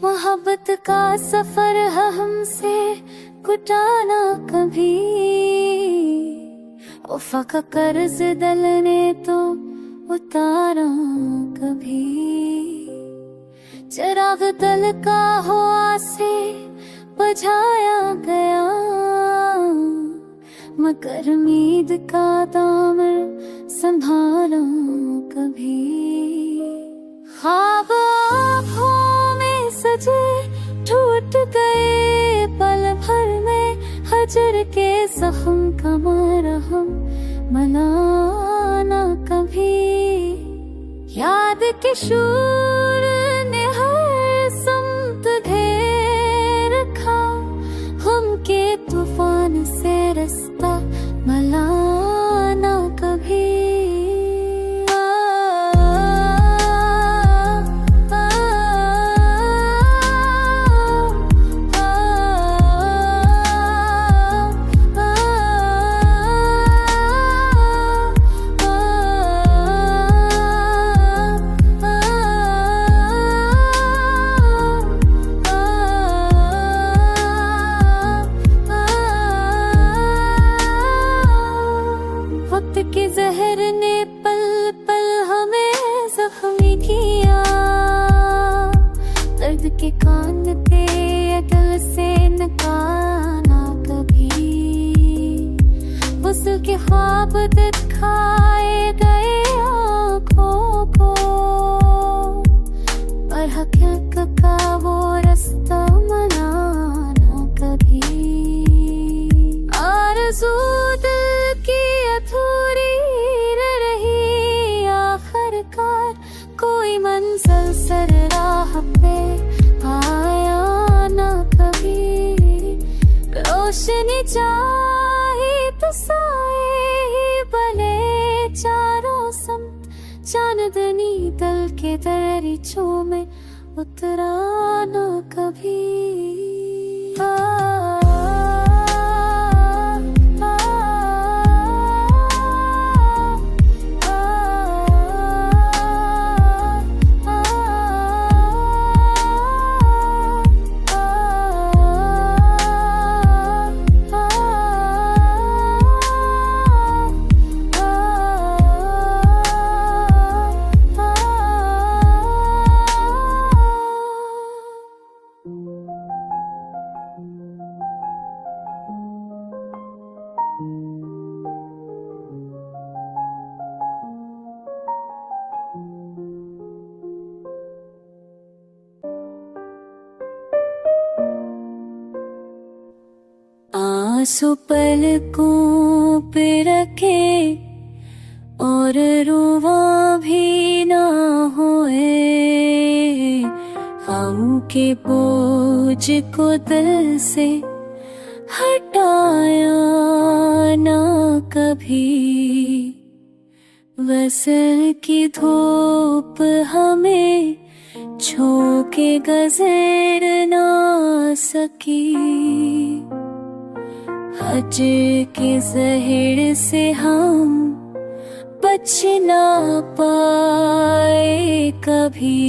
मोहब्बत का सफर है हमसे कुटाना कभी, वफा का कर्ज दिल ने तो उतारा कभी। चिराग दिल का हवा से बुझाया गया, मगर उम्मीद का दामन संभाला कभी। ख्वाब आँखों में सजे टूट गए पल भर में, हजर के जख्म का मरहम मनाना कभी। याद के शूर ने हर समत घेर रखा, गम के तूफान से रास्ता मलाना कभी। वक्त के जहर ने पल पल हमें जख्मी किया, दर्द के कांधे दिल से निकाला कभी। वसल के ख्वाब दिखाए गए आँखों को, पर हकीकत का वो रास्ता मनाना कभी। आरज़ू दिल की अधूरी रही, आखिरकार कोई मंजिल सर राह पे आया ना कभी। रोशनी चाही तो साए ही बने चारों समत, चांदनी दिल के दरीचों में उतरा ना कभी। आंसू पलकों पे रखे और रुवा भी ना होए, गम के बोझ को दिल से हटाया ना कभी। वसल की धूप हमें छू के गुजर ना सकी, हज के जहर से हम बच ना पाए कभी।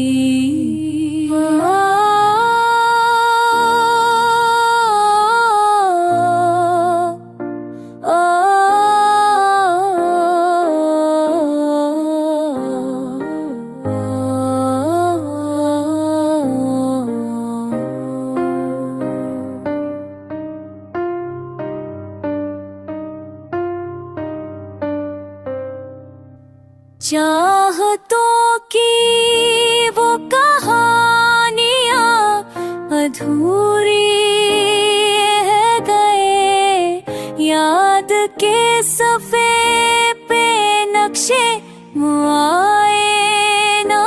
चाहतों की वो कहानियाँ अधूरी है गए, याद के सफ़े पे नक्शे मुआए ना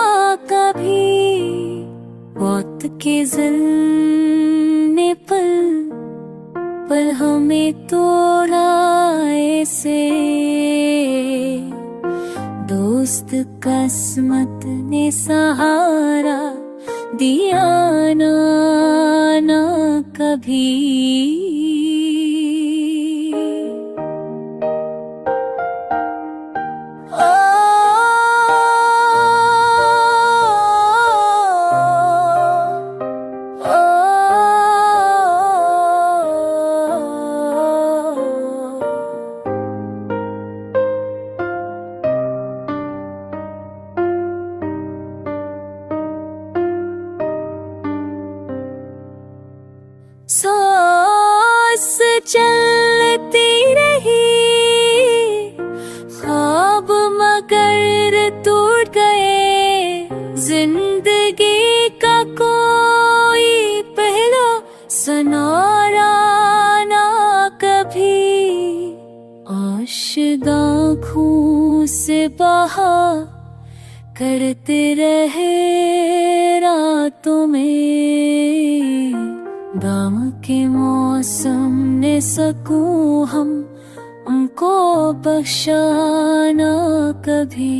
कभी। वक्त के ज़िल्ने पल पल हमें तोड़ा ऐसे, दोस्त किस्मत ने सहारा दिया ना कभी। सांस चलती रही, ख्वाब मगर टूट गए, जिंदगी का कोई पहला सुनहरा ना कभी, आशिक आँखों से बहा करते रहे रातों में, गम के मौसम ने सकूं हम उनको बख्शाना कभी,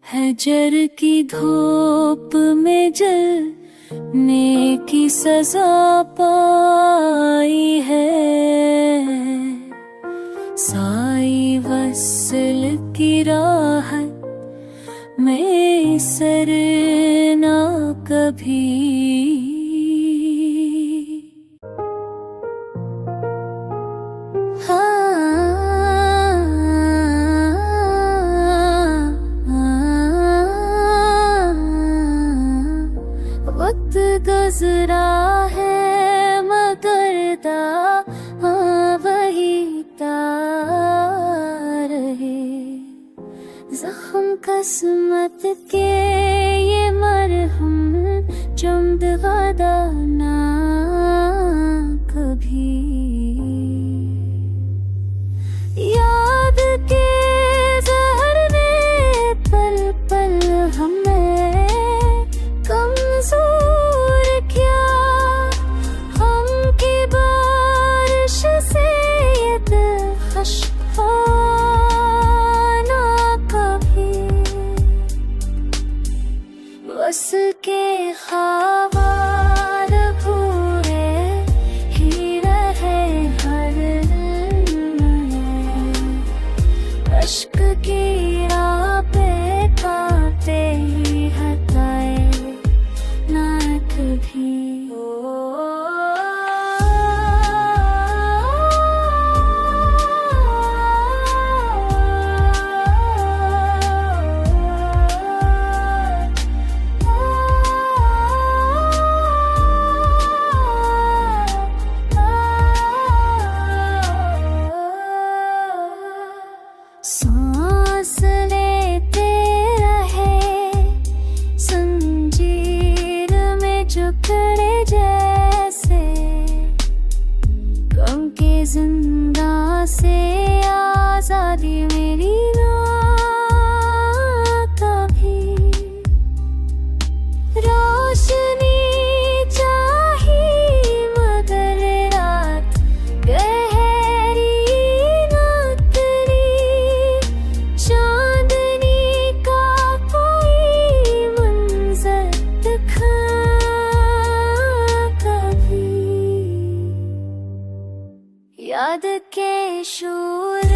हजर की धूप में जलने की सजा पाई है, साई वसल की राहत में सरना कभी। वक्त गुजरा है मगर वही तार है, जख्म किस्मत के ये मरहम चुम्द गदा ना कभी, याद के ज़हर ने पल पल हमें कमजोर किया, हम की बारिश से ये दिलकश ना कभी, बस के ख्वाब पूरे ही रहे हर अश्क की राह पे काटे ही हटाए ना कभी। सांस लेते रहे संजीर में टुकड़े जैसे, गम के जिंदा से आजादी मेरी ना कभी, रोशनी चाहिए मगर रात गहरी ना तेरी, चांदनी का कोई मंजर दिखा कभी, याद के शोर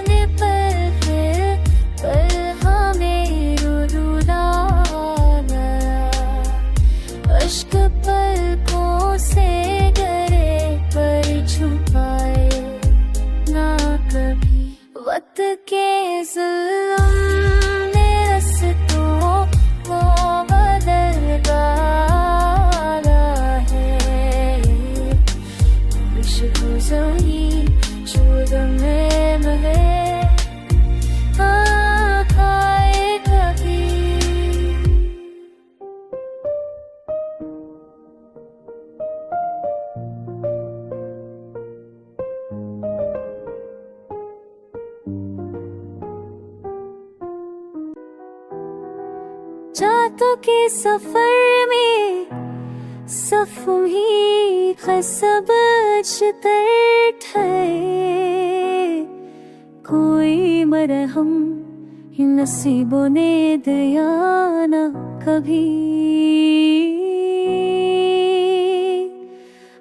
ने पर हमें रुला गया, अश्क पलकों से डरे पर छुपाए ना कभी, वक्त के जुल्म ने रस्तों को बदल डाला है, खुशबू ज़ही शोर में बहे खाए कभी। जातों के सफर में सफ़ ही खसबच ठहरे, कोई मरहम नसीबों ने दिया ना कभी,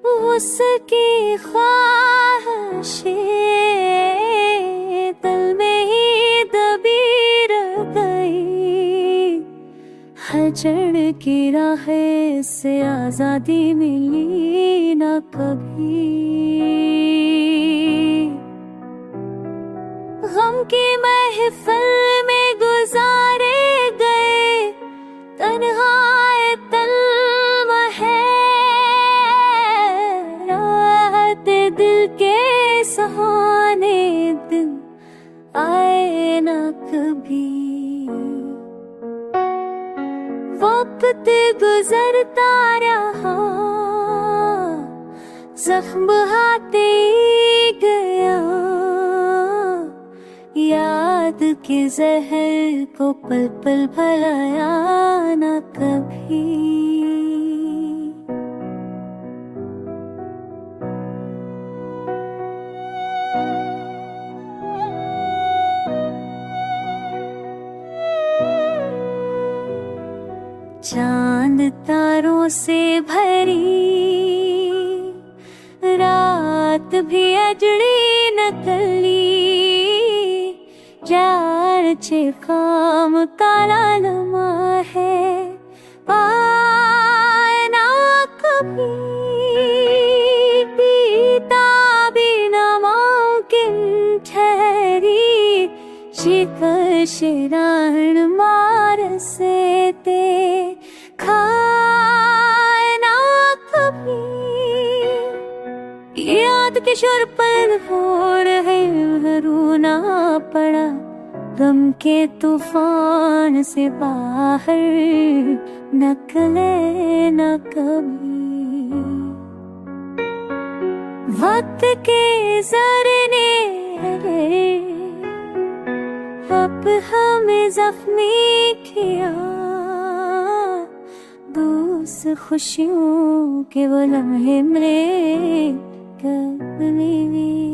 उसकी ख्वाहिशें दिल में ही दबी रह गई, हजर की राह से आजादी मिली ना कभी, गम की महफिल में गुजारे गए तन्हाए तलम है, वक्त गुजरता रहा, जख्म बहाते गया, याद के जहर को पल पल भुलाया न कभी। चांद तारों से भरी रात भी अजड़ी न टली, जार चे काम काला नमा है, पाए ना कभी पीता भी न मुमकिन ठहरी, शिकर शिराण मार से ते खाए ना कभी। याद के शोर पर हो रहे रोना पड़ा, गम के तूफान से बाहर निकले न कभी। वक्त के ज़रने अब हमें जख्मी किया, दूस खुशियों के वो लम्हे मेरे कभी भी।